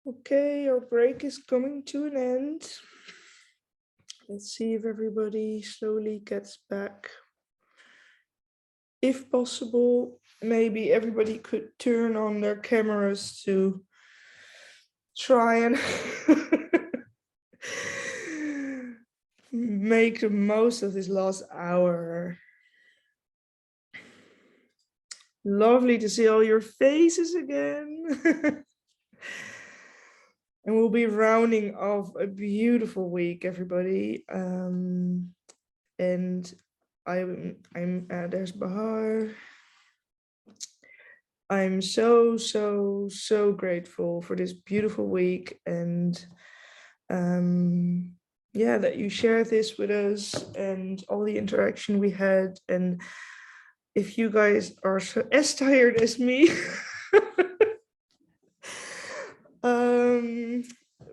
Okay, our break is coming to an end. Let's see if everybody slowly gets back. If possible, maybe everybody could turn on their cameras to try and make the most of this last hour. Lovely to see all your faces again. And we'll be rounding off a beautiful week, everybody. And there's Bahar. I'm so grateful for this beautiful week, and yeah, that you shared this with us and all the interaction we had. And if you guys are as tired as me,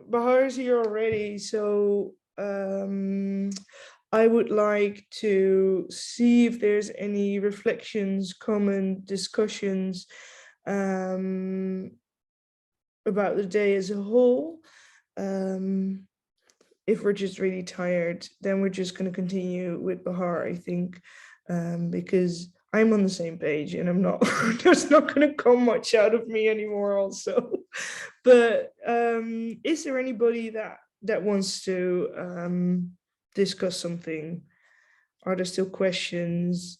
Bahar is here already, so I would like to see if there's any reflections, comment, discussions about the day as a whole. If we're just really tired, then we're just going to continue with Bahar, I think, because I'm on the same page and I'm not, there's not going to come much out of me anymore also. But is there anybody that wants to discuss something? Are there still questions?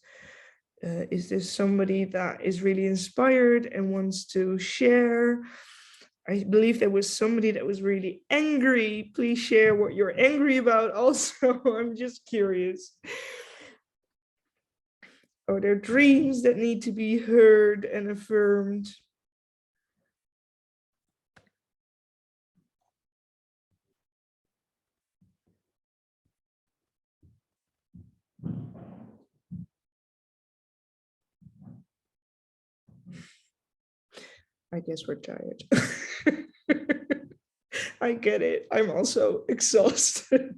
Is there somebody that is really inspired and wants to share? I believe there was somebody that was really angry. Please share what you're angry about also. I'm just curious. Are there dreams that need to be heard and affirmed? I guess we're tired. I get it. I'm also exhausted.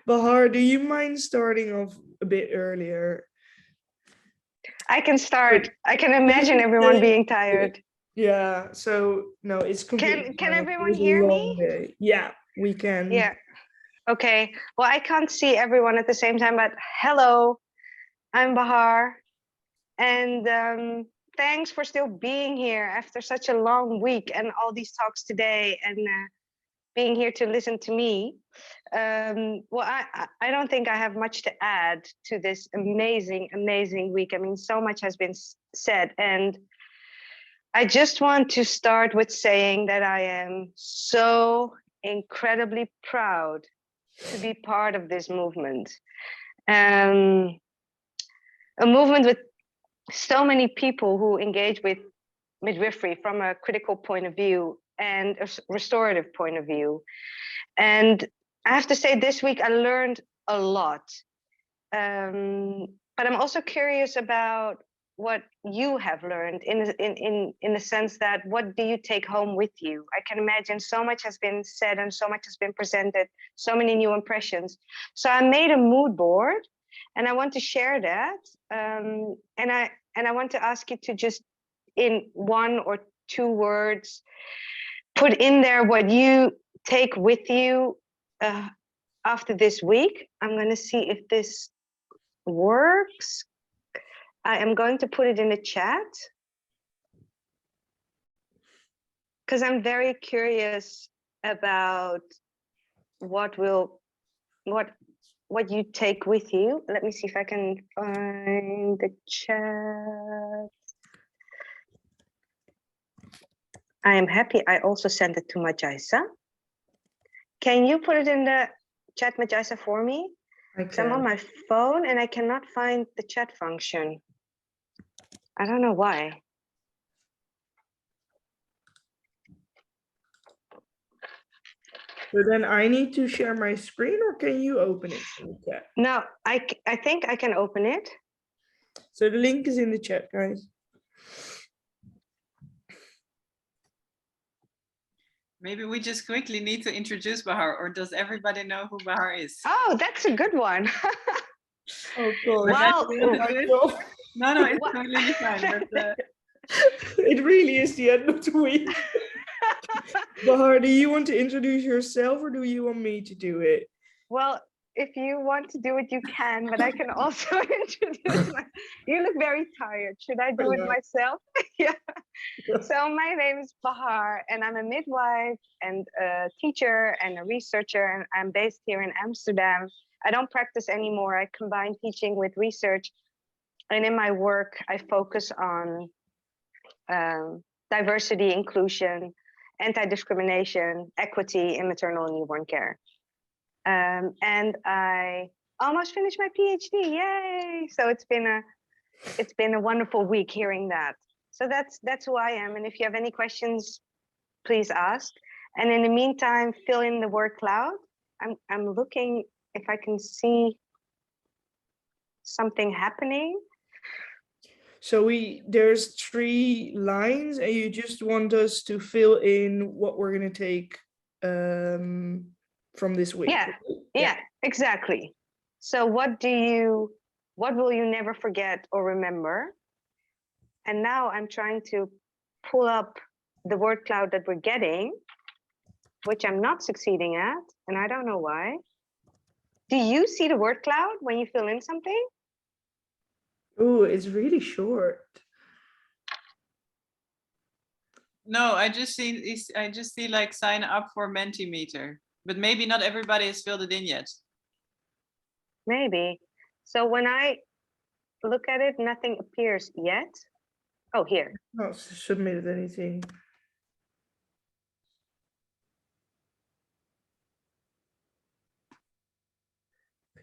Bahar, do you mind starting off a bit earlier? I can start. I can imagine everyone being tired. Yeah, so no, it's completely Can everyone hear me? Day. Yeah, we can. Yeah. Okay. Well, I can't see everyone at the same time, but hello, I'm Bahar. And thanks for still being here after such a long week and all these talks today, and being here to listen to me. Well, I don't think I have much to add to this amazing week. I mean, so much has been said, and I just want to start with saying that I am so incredibly proud to be part of this movement. A movement with so many people who engage with midwifery from a critical point of view and a restorative point of view. And I have to say, this week I learned a lot. But I'm also curious about what you have learned in the sense that, what do you take home with you? I can imagine so much has been said and so much has been presented, so many new impressions. So I made a mood board and I want to share that. And I want to ask you to just, in 1 or 2 words, put in there what you take with you after this week. I'm going to see if this works. I am going to put it in the chat because I'm very curious about what you take with you. Let me see if I can find the chat. I am happy I also sent it to Majaisa. Can you put it in the chat, Majaisa, for me? Because I'm on my phone and I cannot find the chat function. I don't know why. So then I need to share my screen, or can you open it in the chat? No, I think I can open it. So the link is in the chat, guys. Maybe we just quickly need to introduce Bahar, or does everybody know who Bahar is? Oh, that's a good one. Oh, God. Well, No, it's totally fine. But, it really is the end of the week. Bahar, do you want to introduce yourself or do you want me to do it? Well, if you want to do it, you can, but I can also introduce my. You look very tired. Should I do it Yeah. myself? Yeah. So my name is Bahar, and I'm a midwife and a teacher and a researcher, and I'm based here in Amsterdam. I don't practice anymore. I combine teaching with research, and in my work, I focus on diversity, inclusion, anti-discrimination, equity in maternal and newborn care. And I almost finished my PhD. Yay! So it's been a wonderful week hearing that. So that's who I am. And if you have any questions, please ask. And in the meantime, fill in the word cloud. I'm looking if I can see something happening. So there's 3 lines and you just want us to fill in what we're gonna take from this week. Yeah, exactly. So what will you never forget or remember? And now I'm trying to pull up the word cloud that we're getting, which I'm not succeeding at, and I don't know why. Do you see the word cloud when you fill in something? Oh, it's really short. No, I just see like sign up for Mentimeter, but maybe not everybody has filled it in yet. Maybe. So when I look at it, nothing appears yet. Oh, here. Not submitted anything.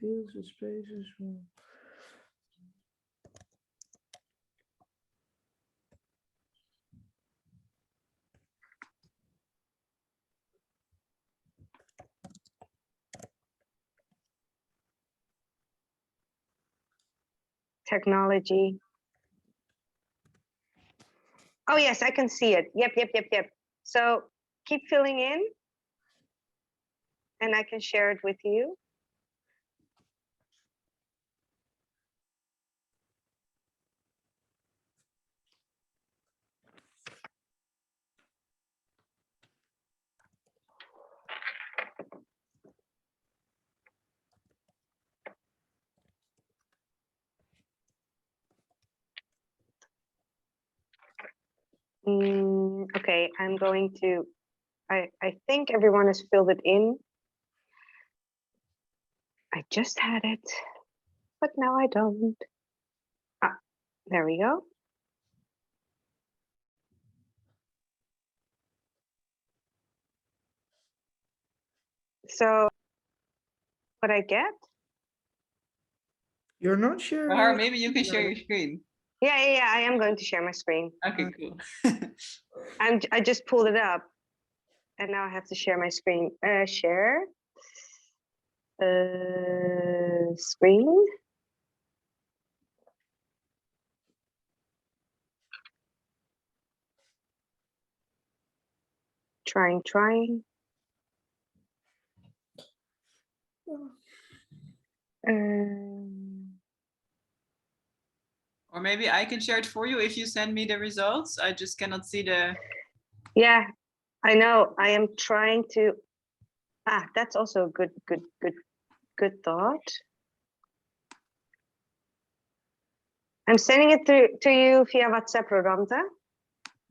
Fields with spaces. Technology. Oh, yes, I can see it. Yep. So keep filling in and I can share it with you. Okay, I'm going to, I think everyone has filled it in. I just had it, but now I don't. Ah, there we go. So what I get? You're not sure? Bahar, maybe you can share your screen. Yeah, I am going to share my screen. Okay, cool. I just pulled it up and now I have to share my screen. Share. Screen. Trying. Or maybe I can share it for you if you send me the results. I just cannot see the. Yeah, I know. I am trying to. That's also a good thought. I'm sending it to you via WhatsApp, Rodante.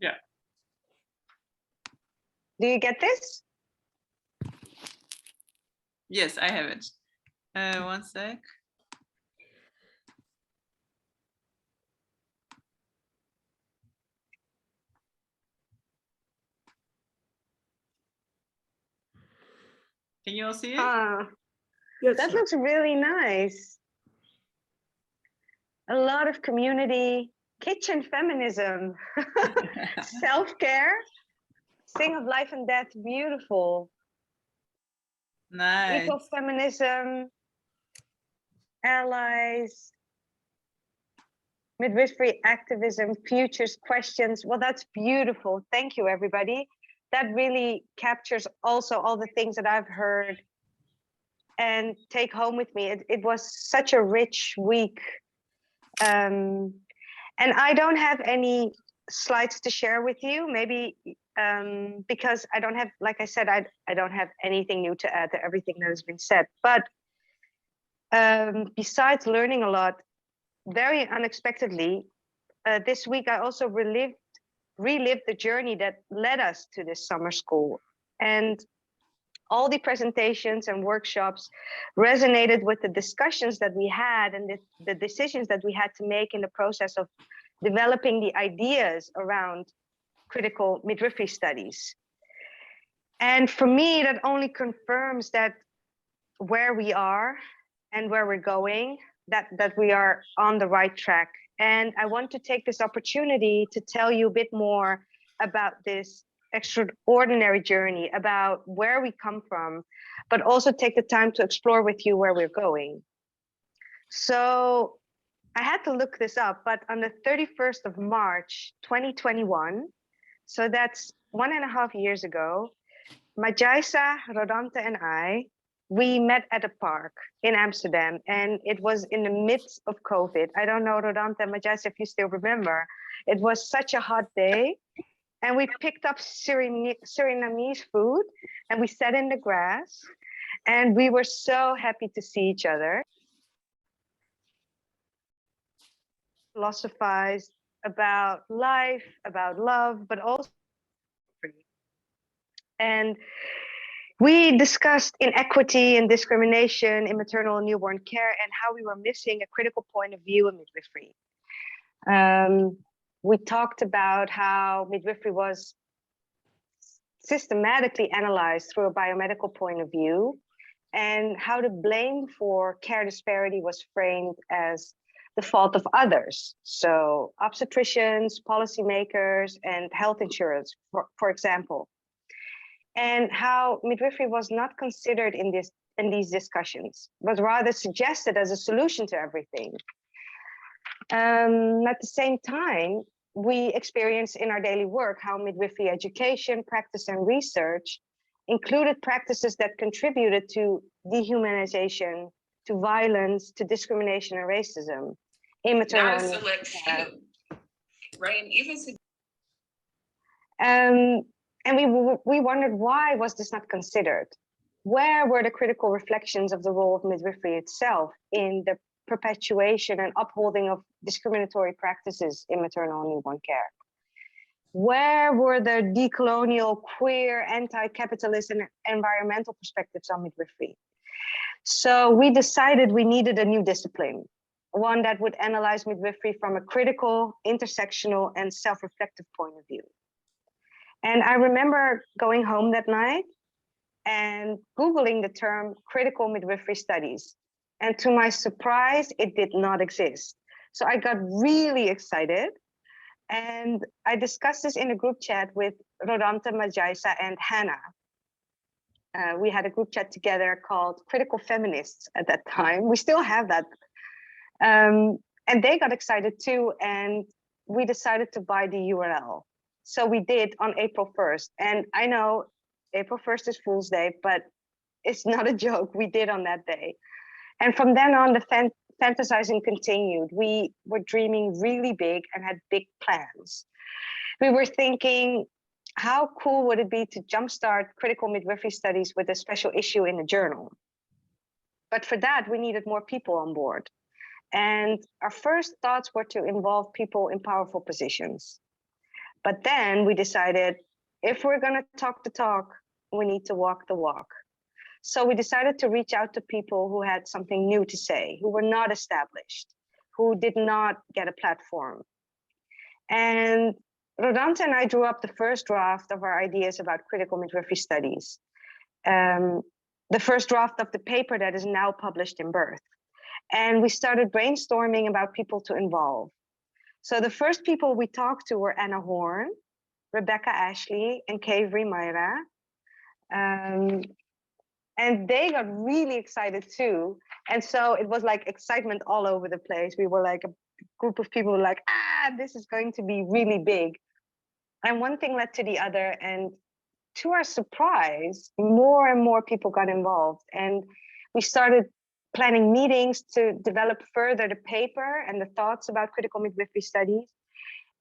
Yeah. Do you get this? Yes, I have it. One sec. Can you all see it? Yes. That looks really nice. A lot of community, kitchen feminism, self-care, sing of life and death, beautiful. Nice. Ecofeminism, allies, midwifery activism, futures, questions. Well, that's beautiful. Thank you, everybody. That really captures also all the things that I've heard and take home with me. It was such a rich week. And I don't have any slides to share with you. Maybe because I don't have, like I said, I don't have anything new to add to everything that has been said. But besides learning a lot, very unexpectedly, this week I also relived the journey that led us to this summer school. And all the presentations and workshops resonated with the discussions that we had and the decisions that we had to make in the process of developing the ideas around critical midwifery studies. And for me, that only confirms that where we are and where we're going, that we are on the right track. And I want to take this opportunity to tell you a bit more about this extraordinary journey, about where we come from, but also take the time to explore with you where we're going. So I had to look this up, but on the 31st of March, 2021, so that's 1.5 years ago, Majaisa, Rodante, and I, we met at a park in Amsterdam, and it was in the midst of COVID. I don't know, Rodante and Majaisa, if you still remember. It was such a hot day, and we picked up Surinamese food, and we sat in the grass, and we were so happy to see each other. Philosophized about life, about love, but also free. And we discussed inequity and discrimination in maternal and newborn care and how we were missing a critical point of view in midwifery. We talked about how midwifery was systematically analyzed through a biomedical point of view and how the blame for care disparity was framed as the fault of others. So obstetricians, policymakers, and health insurers, for example. And how midwifery was not considered in these discussions, but rather suggested as a solution to everything. At the same time, we experience in our daily work how midwifery education, practice, and research included practices that contributed to dehumanization, to violence, to discrimination and racism in maternal not a select few, right? And even and we wondered, why was this not considered? Where were the critical reflections of the role of midwifery itself in the perpetuation and upholding of discriminatory practices in maternal and newborn care? Where were the decolonial, queer, anti-capitalist, and environmental perspectives on midwifery? So we decided we needed a new discipline, one that would analyze midwifery from a critical, intersectional, and self-reflective point of view. And I remember going home that night and Googling the term critical midwifery studies. And to my surprise, it did not exist. So I got really excited. And I discussed this in a group chat with Rodante, Majaisa, and Hannah. We had a group chat together called Critical Feminists at that time. We still have that. And they got excited too. And we decided to buy the URL. So we did on April 1st. And I know April 1st is Fool's Day, but it's not a joke. We did on that day. And from then on, the fantasizing continued. We were dreaming really big and had big plans. We were thinking, how cool would it be to jumpstart critical midwifery studies with a special issue in the journal? But for that, we needed more people on board. And our first thoughts were to involve people in powerful positions. But then we decided, if we're going to talk the talk, we need to walk the walk. So we decided to reach out to people who had something new to say, who were not established, who did not get a platform. And Rodante and I drew up the first draft of our ideas about critical midwifery studies. The first draft of the paper that is now published in Birth. And we started brainstorming about people to involve. So the first people we talked to were Anna Horn, Rebecca Ashley, and Kaveri Myra. And they got really excited too. And so it was like excitement all over the place. We were like a group of people like, this is going to be really big. And one thing led to the other. And to our surprise, more and more people got involved. And we started planning meetings to develop further the paper and the thoughts about critical midwifery studies.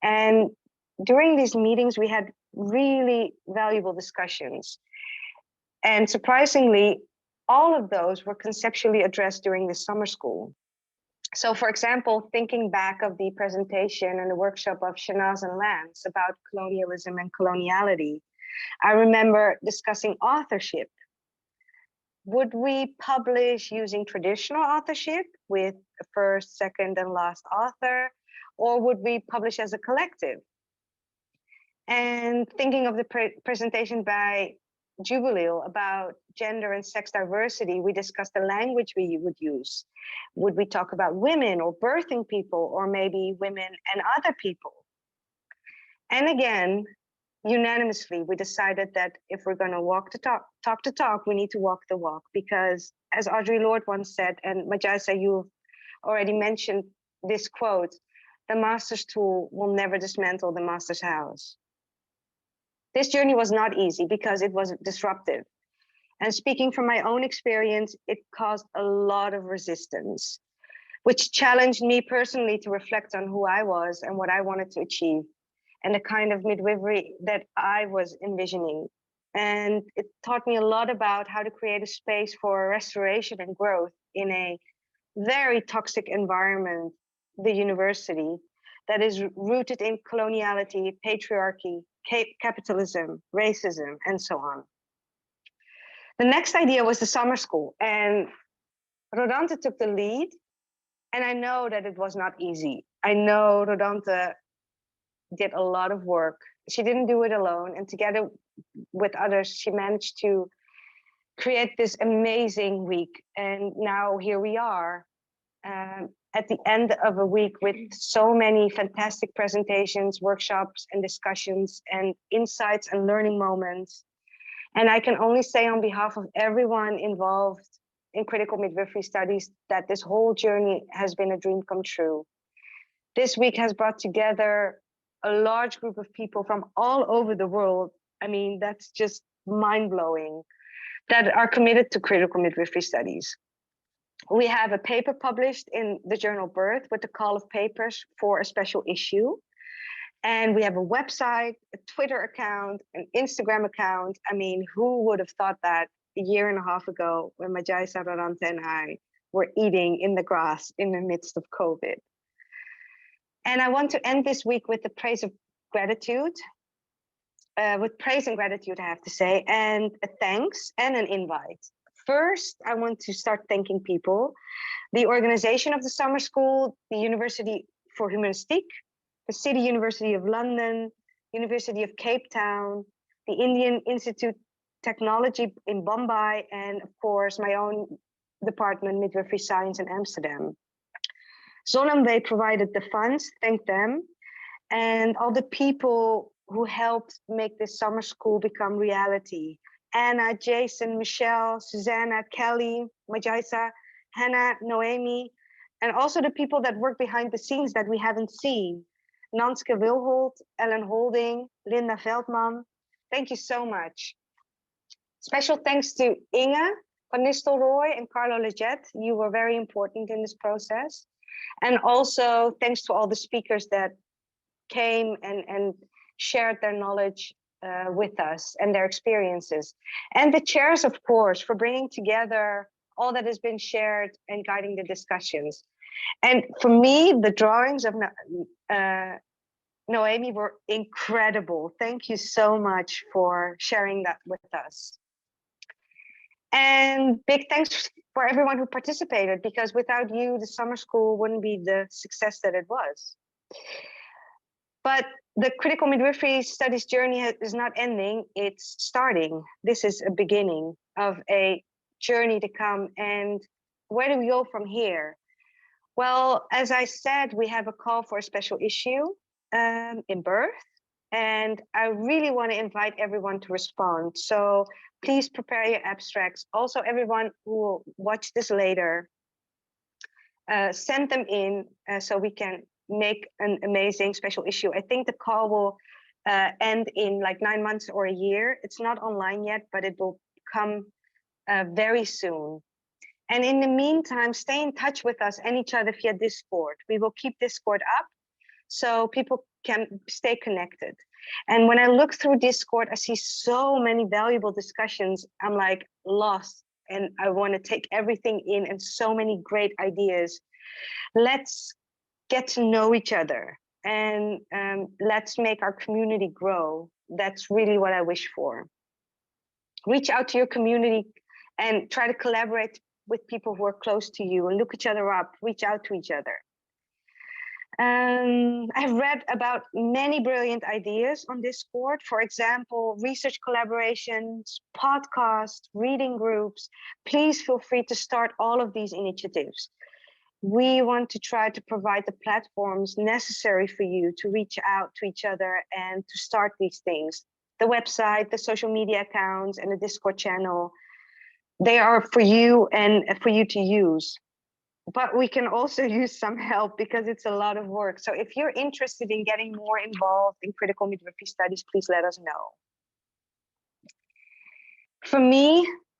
And during these meetings, we had really valuable discussions. And surprisingly, all of those were conceptually addressed during the summer school. So for example, thinking back of the presentation and the workshop of Shanaz and Lance about colonialism and coloniality, I remember discussing authorship. Would we publish using traditional authorship with a first, second, and last author, or would we publish as a collective? And thinking of the presentation by Jubilil about gender and sex diversity, we discussed the language we would use. Would we talk about women or birthing people, or maybe women and other people? And again, unanimously, we decided that if we're going to walk the talk, talk the talk, we need to walk the walk, because as Audre Lorde once said, and Majaisa, you've already mentioned this quote, the master's tool will never dismantle the master's house. This journey was not easy because it was disruptive. And speaking from my own experience, it caused a lot of resistance, which challenged me personally to reflect on who I was and what I wanted to achieve, and the kind of midwifery that I was envisioning. And it taught me a lot about how to create a space for restoration and growth in a very toxic environment, the university, that is rooted in coloniality, patriarchy, capitalism, racism, and so on. The next idea was the summer school, and Rodante took the lead, and I know that it was not easy. I know Rodante did a lot of work. She didn't do it alone, and together with others, she managed to create this amazing week. And now here we are at the end of a week with so many fantastic presentations, workshops, and discussions, and insights and learning moments. And I can only say on behalf of everyone involved in critical midwifery studies that this whole journey has been a dream come true. This week has brought together a large group of people from all over the world. I mean, that's just mind-blowing, that are committed to critical midwifery studies. We have a paper published in the journal Birth with the call of papers for a special issue. And we have a website, a Twitter account, an Instagram account. I mean, who would have thought that a year and a half ago when Majaisa, Rodante, and I were eating in the grass in the midst of COVID? And I want to end this week with the praise of gratitude, with praise and gratitude, I have to say, and a thanks and an invite. First, I want to start thanking people, the organization of the summer school, the University for Humanistique, the City University of London, University of Cape Town, the Indian Institute Technology in Bombay, and of course, my own department, Midwifery Science in Amsterdam. Zonamwee provided the funds, thank them, and all the people who helped make this summer school become reality. Anna, Jason, Michelle, Susanna, Kelly, Majaisa, Hannah, Noemi, and also the people that work behind the scenes that we haven't seen. Nanske Wilholt, Ellen Holding, Linda Veldman. Thank you so much. Special thanks to Inge van Nistelrooy and Carlo Leggett. You were very important in this process. And also thanks to all the speakers that came and shared their knowledge with us and their experiences. And the chairs, of course, for bringing together all that has been shared and guiding the discussions. And for me, the drawings of Noemi were incredible. Thank you so much for sharing that with us. And big thanks for everyone who participated, because without you, the summer school wouldn't be the success that it was. But the critical midwifery studies journey is not ending, it's starting. This is a beginning of a journey to come. And where do we go from here? Well, as I said, we have a call for a special issue in Birth. And I really want to invite everyone to respond. So please prepare your abstracts. Also, everyone who will watch this later, send them in so we can make an amazing special issue. I think the call will end in like 9 months or a year. It's not online yet, but it will come very soon. And in the meantime, stay in touch with us and each other via Discord. We will keep Discord up so people can stay connected. And when I look through Discord, I see so many valuable discussions. I'm like lost, and I want to take everything in, and so many great ideas. Let's get to know each other, and let's make our community grow. That's really what I wish for. Reach out to your community and try to collaborate with people who are close to you, and look each other up, reach out to each other. I've read about many brilliant ideas on Discord. For example, research collaborations, podcasts, reading groups. Please feel free to start all of these initiatives. We want to try to provide the platforms necessary for you to reach out to each other and to start these things. The website, the social media accounts, and the Discord channel, they are for you and for you to use. But we can also use some help because it's a lot of work. So if you're interested in getting more involved in critical midwifery studies, please let us know. For me,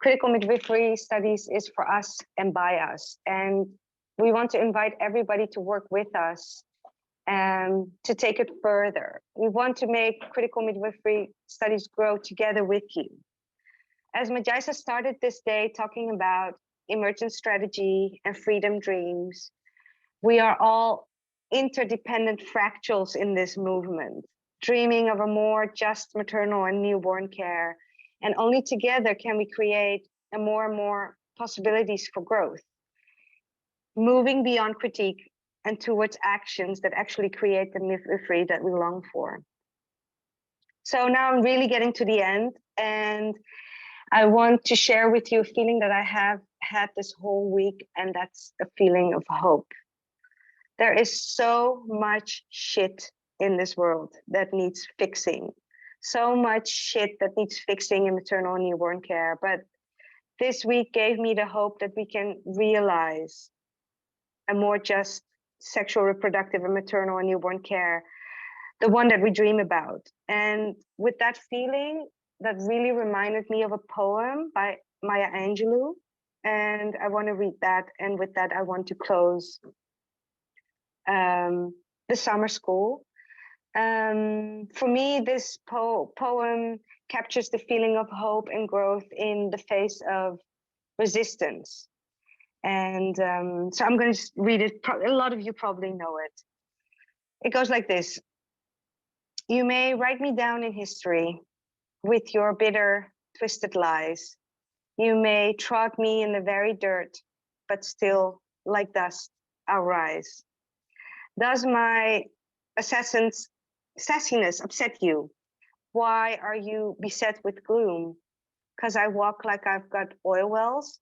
critical midwifery studies is for us and by us. And we want to invite everybody to work with us and to take it further. We want to make critical midwifery studies grow together with you. As Majaisa started this day talking about emergent strategy and freedom dreams, we are all interdependent fractals in this movement, dreaming of a more just maternal and newborn care. And only together can we create more and more possibilities for growth, moving beyond critique and towards actions that actually create the midwifery that we long for. So now I'm really getting to the end, and I want to share with you a feeling that I have had this whole week, and that's a feeling of hope. There is so much shit in this world that needs fixing. So much shit that needs fixing in maternal and newborn care. But this week gave me the hope that we can realize a more just sexual, reproductive, and maternal and newborn care, the one that we dream about. And with that feeling, that really reminded me of a poem by Maya Angelou. And I want to read that. And with that, I want to close the Summerschool. For me, this poem captures the feeling of hope and growth in the face of resistance. And so I'm going to read it. A lot of you probably know it. It goes like this. You may write me down in history with your bitter, twisted lies. You may trod me in the very dirt, but still, like dust, I'll rise. Does my sassiness upset you? Why are you beset with gloom? 'Cause I walk like I've got oil wells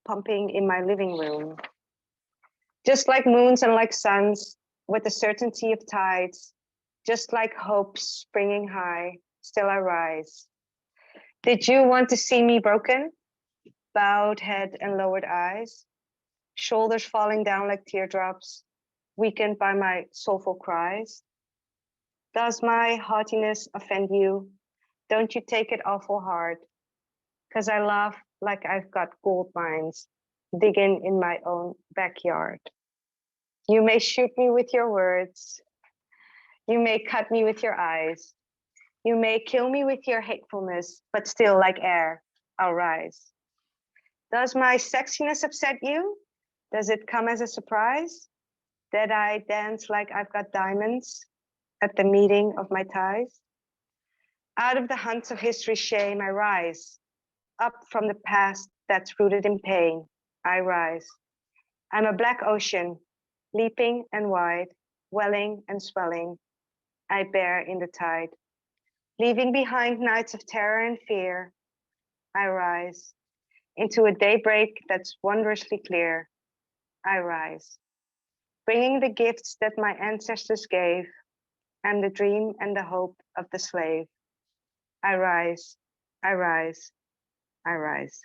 pumping in my living room. Just like moons and like suns, with the certainty of tides, just like hope springing high, still I rise. Did you want to see me broken? Bowed head and lowered eyes, shoulders falling down like teardrops, weakened by my soulful cries? Does my haughtiness offend you? Don't you take it awful hard? 'Cause I laugh like I've got gold mines digging in my own backyard. You may shoot me with your words. You may cut me with your eyes. You may kill me with your hatefulness, but still, like air, I'll rise. Does my sexiness upset you? Does it come as a surprise that I dance like I've got diamonds at the meeting of my ties? Out of the hunts of history's shame, I rise. Up from the past that's rooted in pain, I rise. I'm a black ocean, leaping and wide, welling and swelling. I bear in the tide. Leaving behind nights of terror and fear, I rise. Into a daybreak that's wondrously clear, I rise. Bringing the gifts that my ancestors gave. I'm the dream and the hope of the slave. I rise, I rise, I rise.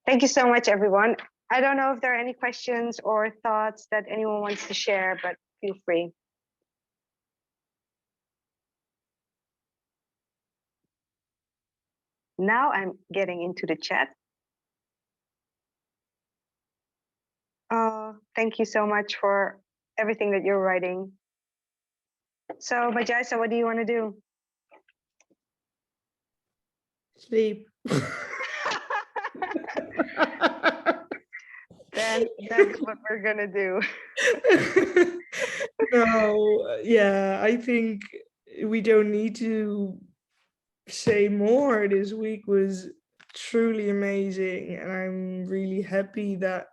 Thank you so much, everyone. I don't know if there are any questions or thoughts that anyone wants to share, but feel free. Now I'm getting into the chat. Oh, thank you so much for everything that you're writing. So, Bajaisa, what do you want to do? Sleep. Then that's what we're gonna do. No, yeah, I think we don't need to say more. This week was truly amazing, and I'm really happy that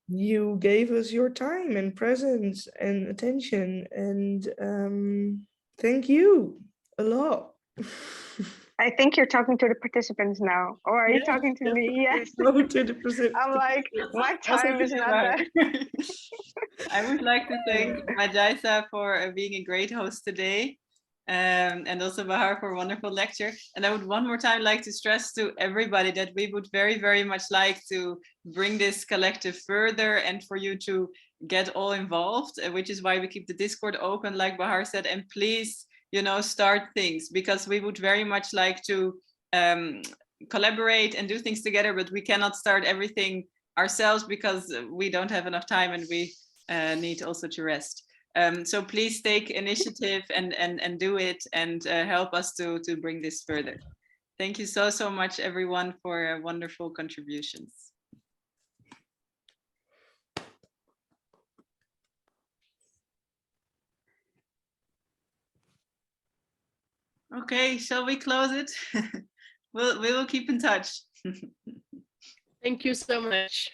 you gave us your time and presence and attention, and thank you a lot. I think you're talking to the participants now, or are you Yes, talking to me? Yes. Go to the I'm like, my Also time to is you, not Bahar. that. I would like to thank Bajaisa for being a great host today, and also Bahar for a wonderful lecture. And I would one more time like to stress to everybody that we would very, very much like to bring this collective further and for you to get all involved, which is why we keep the Discord open, like Bahar said. And please, start things, because we would very much like to collaborate and do things together, but we cannot start everything ourselves because we don't have enough time and we need also to rest. So please take initiative and do it, and help us to bring this further. Thank you so much, everyone, for wonderful contributions. Okay, shall we close it? We will keep in touch. Thank you so much.